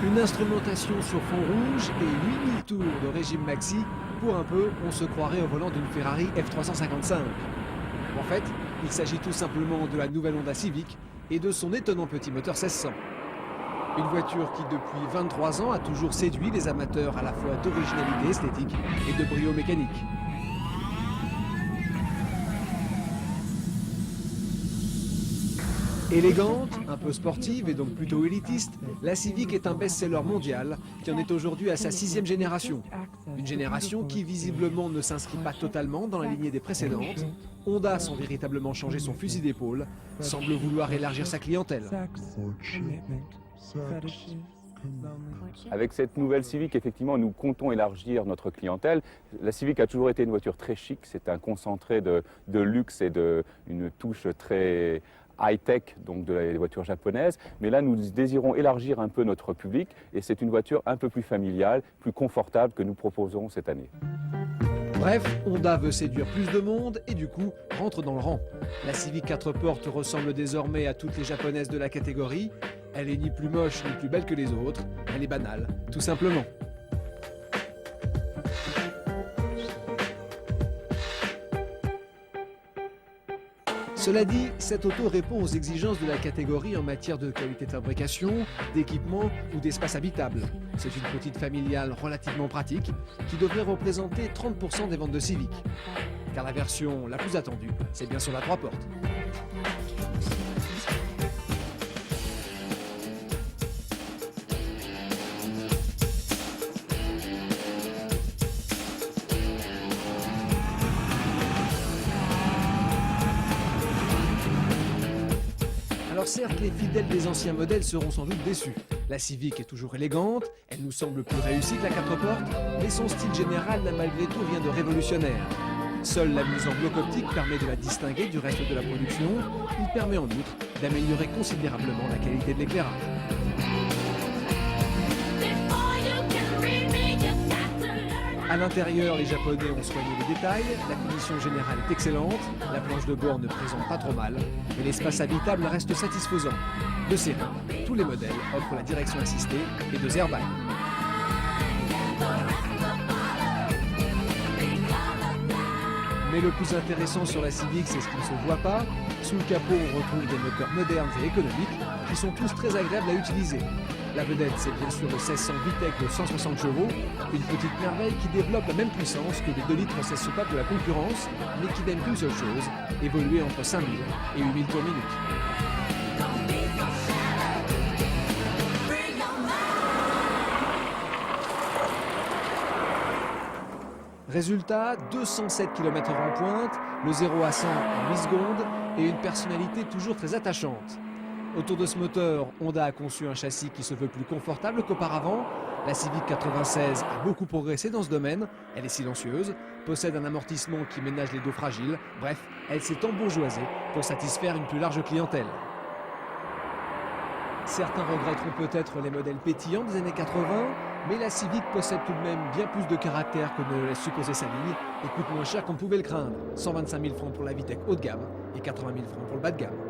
Une instrumentation sur fond rouge et 8000 tours de régime maxi. Pour un peu, on se croirait au volant d'une Ferrari F355. En fait, il s'agit tout simplement de la nouvelle Honda Civic et de son étonnant petit moteur 1600. Une voiture qui, depuis 23 ans, a toujours séduit les amateurs à la fois d'originalité esthétique et de brio mécanique. Élégante, un peu sportive et donc plutôt élitiste, la Civic est un best-seller mondial qui en est aujourd'hui à sa 6e génération. Une génération qui visiblement ne s'inscrit pas totalement dans la lignée des précédentes. Honda, sans véritablement changer son fusil d'épaule, semble vouloir élargir sa clientèle. Avec cette nouvelle Civic, effectivement, nous comptons élargir notre clientèle. La Civic a toujours été une voiture très chic, c'est un concentré de luxe et une touche très high-tech, donc des voitures japonaises. Mais là, nous désirons élargir un peu notre public et c'est une voiture un peu plus familiale, plus confortable que nous proposons cette année. Bref, Honda veut séduire plus de monde et du coup rentre dans le rang. La Civic 4 portes ressemble désormais à toutes les japonaises de la catégorie. Elle est ni plus moche ni plus belle que les autres, elle est banale, tout simplement. Cela dit, cette auto répond aux exigences de la catégorie en matière de qualité de fabrication, d'équipement ou d'espace habitable. C'est une petite familiale relativement pratique qui devrait représenter 30% des ventes de Civic. Car la version la plus attendue, c'est bien sûr la 3 portes. Alors certes, les fidèles des anciens modèles seront sans doute déçus. La Civic est toujours élégante, elle nous semble plus réussie que la 4 portes, mais son style général n'a malgré tout rien de révolutionnaire. Seule la mise en bloc optique permet de la distinguer du reste de la production. Il permet en outre d'améliorer considérablement la qualité de l'éclairage. À l'intérieur, les Japonais ont soigné les détails, la finition générale est excellente, la planche de bord ne présente pas trop mal, et l'espace habitable reste satisfaisant. De série, tous les modèles offrent la direction assistée et 2 airbags. Mais le plus intéressant sur la Civic, c'est ce qui ne se voit pas. Sous le capot, on retrouve des moteurs modernes et économiques qui sont tous très agréables à utiliser. La vedette, c'est bien sûr le 1600 VTEC de 160 chevaux, une petite merveille qui développe la même puissance que les 2 litres 16 soupapes de la concurrence, mais qui n'aime qu'une seule chose, évoluer entre 5000 et 8000 tours minute. Résultat, 207 km/h en pointe, le 0 à 100 en 8 secondes et une personnalité toujours très attachante. Autour de ce moteur, Honda a conçu un châssis qui se veut plus confortable qu'auparavant. La Civic 96 a beaucoup progressé dans ce domaine, elle est silencieuse, possède un amortissement qui ménage les dos fragiles, bref, elle s'est embourgeoisée pour satisfaire une plus large clientèle. Certains regretteront peut-être les modèles pétillants des années 80, mais la Civic possède tout de même bien plus de caractère que ne laisse supposer sa ligne et coûte moins cher qu'on pouvait le craindre. 125 000 francs pour la VTEC haut de gamme et 80 000 francs pour le bas de gamme.